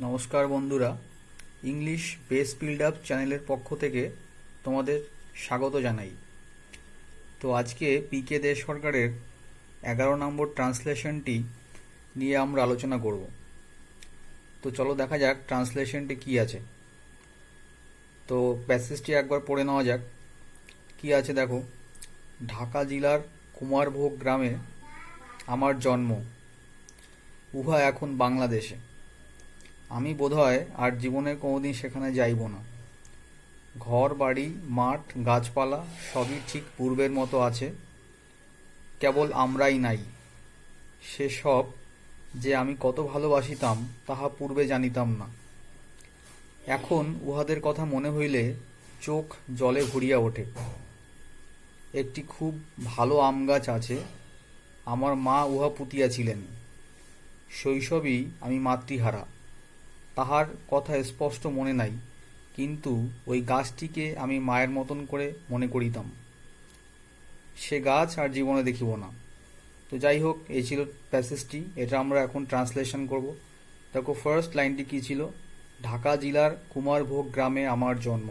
নমস্কার বন্ধুরা, English base build up চ্যানেলের পক্ষ থেকে তোমাদের স্বাগত জানাই। তো আজকে পিকে দে সরকারের 11 নম্বর ট্রান্সলেশনটি নিয়ে আমরা আলোচনা করব। তো চলো দেখা যাক ট্রান্সলেশনটি কি আছে। তো প্যাসেজটি একবার পড়ে নেওয়া যাক। কি আছে দেখো, ঢাকা জেলার কুমারভোগ গ্রামে আমার জন্ম, উহা এখন বাংলাদেশে। আমি বোধহয় আর জীবনে কোনোদিন সেখানে যাইব না। ঘর বাড়ি মাঠ গাছপালা সবই ঠিক পূর্বের মতো আছে, কেবল আমরাই নাই। সেসব যে আমি কত ভালোবাসিতাম তাহা পূর্বে জানিতাম না। এখন উহাদের কথা মনে হইলে চোখ জলে ভরিয়া ওঠে। একটি খুব ভালো আম গাছ আছে, আমার মা উহা পুঁতিয়াছিলেন। শৈশবেই আমি মাতৃহারা, তাহার কথা স্পষ্ট মনে নাই, কিন্তু ওই গাছটিকে আমি মায়ের মতন করে মনে করিতাম। সে গাছ আর জীবনে দেখিব না। তো যাই হোক, এই ছিল প্যাসেজটি। এটা আমরা এখন ট্রান্সলেশন করব। দেখো, ফার্স্ট লাইনটি কি ছিল? ঢাকা জেলার কুমারভোগ গ্রামে আমার জন্ম।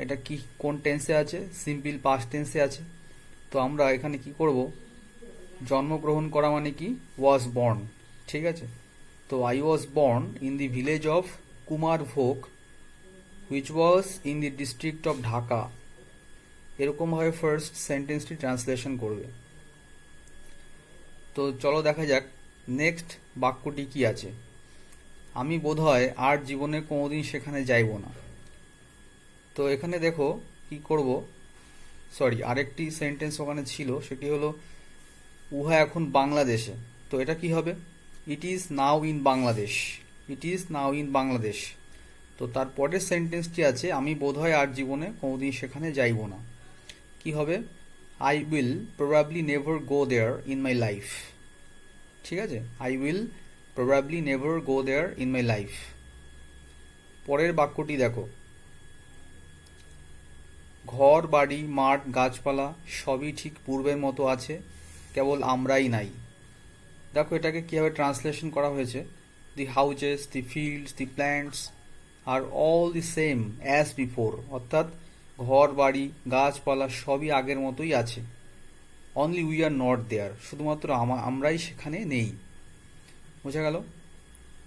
এটা কি কোন টেন্সে আছে? সিম্পল পাস্ট টেন্সে আছে। তো আমরা এখানে কি করব? জন্মগ্রহণ করা মানে কি? Was born. ঠিক আছে। তো I was born in the village of Kumarvok, which was in the district of Dhaka. এরকমভাবে ফার্স্ট সেন্টেন্সটি ট্রান্সলেশন করবে। তো চলো দেখা যাক নেক্সট বাক্যটি কি আছে। আমি বোধহয় আর জীবনে কোনোদিন সেখানে যাইব না। তো এখানে দেখো কি করব, আরেকটি সেন্টেন্স ওখানে ছিল, সেটি হলো উহা এখন বাংলাদেশে। তো এটা কি হবে? It is now in Bangladesh. It is now in Bangladesh. তো তার পরের সেন্টেন্সটি আছে, আমি বোধহয় আর জীবনে কোনোদিন সেখানে যাইব না। কি হবে? I will probably never go there in my life. ঠিক আছে, I will probably never go there in my life. পরের বাক্যটি দেখো, ঘর বাড়ি মাঠ গাছপালা সবই ঠিক পূর্বের মতো আছে, কেবল আমরাই নাই। দেখো এটাকে কিভাবে ট্রান্সলেশন করা হয়েছে। The houses, the fields, the plants are all the same as before. অর্থাৎ ঘর বাড়ি গাছপালা সবই আগের মতোই আছে। Only we are not there. শুধুমাত্র আমরাই সেখানে নেই। বোঝা গেল?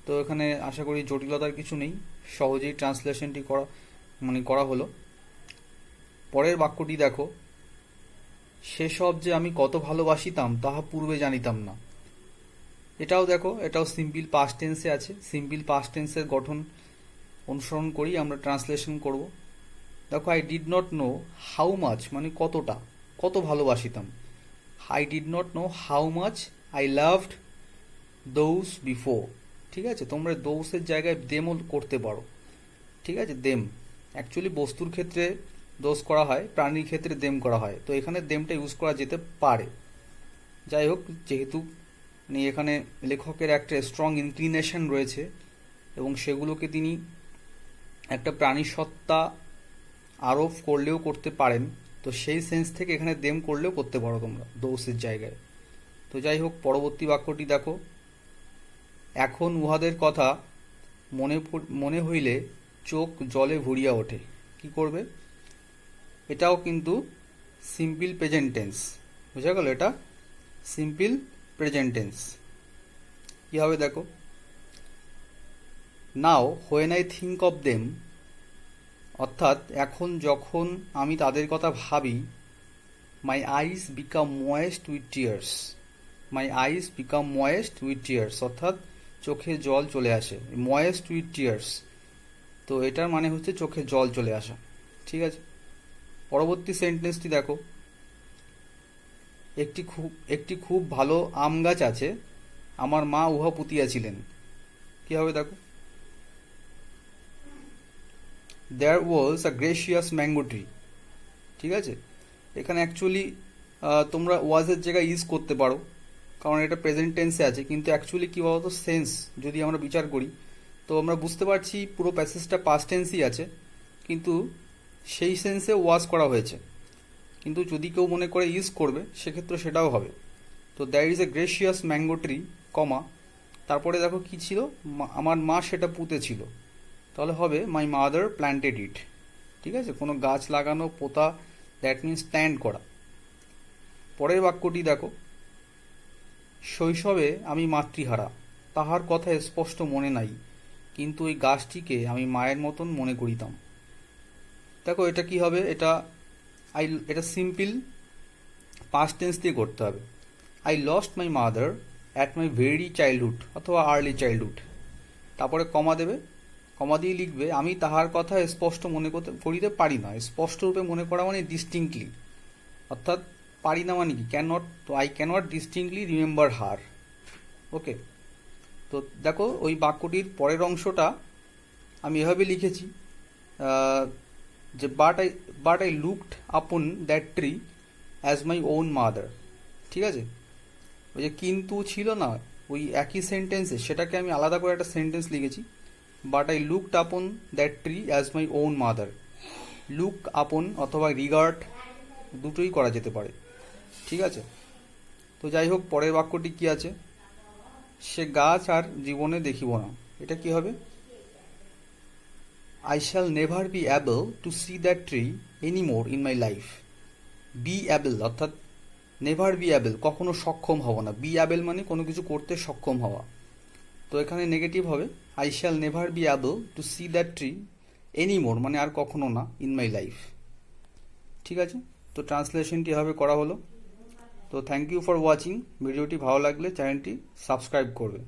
তো এখানে আশা করি জটিলতার কিছু নেই, সহজেই ট্রান্সলেশনটি করা হলো। পরের বাক্যটি দেখো, সেসব যে আমি কত ভালোবাসিতাম তাহা পূর্বে জানিতাম না। এটাও দেখো, এটাও সিম্পল পাস্ট টেন্সে আছে। সিম্পল পাস্ট টেন্সের গঠন অনুসরণ করেই আমরা ট্রান্সলেশন করব। দেখো, I did not know how much মানে কতটা, কত ভালোবাসিতাম। I did not know how much I loved those before. ঠিক আছে, তোমরা দোজের জায়গায় দেমও করতে পারো। ঠিক আছে, দেম অ্যাকচুয়ালি বস্তুর ক্ষেত্রে দোষ করা হয়, প্রাণীর ক্ষেত্রে দেম করা হয়। তো এখানে দেমটা ইউজ করা যেতে পারে। যাই হোক, যেহেতু এখানে লেখকের একটা স্ট্রং ইনক্লিনেশন রয়েছে এবং সেগুলোকে তিনি একটা প্রাণী সত্তা আরোপ করলেও করতে পারেন, তো সেই সেন্স থেকে এখানে দেম করলেও করতে পারো তোমরা দোষের জায়গায়। তো যাই হোক, পরবর্তী বাক্যটি দেখো, এখন উহাদের কথা মনে হইলে চোখ জলে ভরিয়া ওঠে। কি করবে? এটাও কিন্তু সিম্পল প্রেজেন্ট টেন্স। বুঝা গেল? এটা সিম্পল প্রেজেন্ট টেন্স। কি হবে দেখো, now when I think of them, অর্থাৎ এখন যখন আমি তাদের কথা ভাবি, my eyes become moist with tears. My eyes become moist with tears, অর্থাৎ চোখে জল চলে আসে। ময়েস্ট উইথ টিয়ার্স, তো এটার মানে হচ্ছে চোখে জল চলে আসা। ঠিক আছে। পরবর্তী সেন্টেন্সটি দেখো, একটি খুব ভালো আম গাছ আছে, আমার মা উহা পুঁতিয়াছিলেন। কি হবে দেখো, দেয়ার ওয়াজ আ গ্রেসিয়াস ম্যাঙ্গো ট্রি। ঠিক আছে, এখানে অ্যাকচুয়ালি তোমরা ওয়াজের জায়গায় ইউজ করতে পারো, কারণ এটা প্রেজেন্ট টেন্সে আছে। কিন্তু অ্যাকচুয়ালি কী বলতো, সেন্স যদি আমরা বিচার করি, তো আমরা বুঝতে পারছি পুরো প্যাসেজটা পাস্ট টেন্সই আছে, কিন্তু সেই সেন্সে ওয়াজ করা হয়েছে। কিন্তু যদি কেউ মনে করে ইউজ করবে, সেক্ষেত্রে সেটাও হবে। তো there is a gracious mango tree, comma তারপরে দেখো কি ছিল, আমার মা সেটা পুঁতেছিল, তাহলে হবে মাই মাদার প্ল্যান্টেড ইট। ঠিক আছে, কোনো গাছ লাগানো, পোতা, দ্যাট মিনস প্ল্যান্ট করা। পরের বাক্যটি দেখো, শৈশবে আমি মাতৃহারা, তাহার কথা স্পষ্ট মনে নাই, কিন্তু ওই গাছটিকে আমি মায়ের মতন মনে করিতাম। দেখো এটা কি হবে, এটা সিম্পল পাস্ট টেন্স দিয়ে করতে হবে। I lost my mother at my very childhood অথবা আর্লি চাইল্ডহুড। তারপরে কমা দেবে, কমা দিয়ে লিখবে, আমি তাহার কথা স্পষ্ট মনে করিতে পারি না। স্পষ্ট রূপে মনে করা মানে ডিস্টিংক্টলি, অর্থাৎ পারি না মানে কি, ক্যান নট, তো I can not distinctly remember her. Okay, তো দেখো ওই বাক্যটির পরের অংশটা আমি এভাবে লিখেছি যে বাট আই লুকড আপন that tree as my own mother. ঠিক আছে, ওই যে কিন্তু ছিল না ওই একই সেন্টেন্সে, সেটাকে আমি আলাদা করে একটা সেন্টেন্স লিখেছি, বাট আই লুকড আপন that tree as my own mother. Look আপন অথবা রিগার্ড দুটোই করা যেতে পারে। ঠিক আছে, তো যাই হোক, পরের বাক্যটি কি আছে, সে গাছ আর জীবনে দেখিব না। এটা কি হবে, I shall never be able to see that tree any more in my life. Be able অর্থাৎ নেভার বি অ্যাবল, কখনো সক্ষম হব না। বি অ্যাবল মানে কোনো কিছু করতে সক্ষম হওয়া, তো এখানে নেগেটিভ হবে, I shall never be able to see that tree any more মানে আর কখনো না, ইন মাই লাইফ। ঠিক আছে, তো ট্রান্সলেশনটি এভাবে করা হলো। তো থ্যাংক ইউ ফর ওয়াচিং। ভিডিওটি ভালো লাগলে চ্যানেলটি সাবস্ক্রাইব করবে।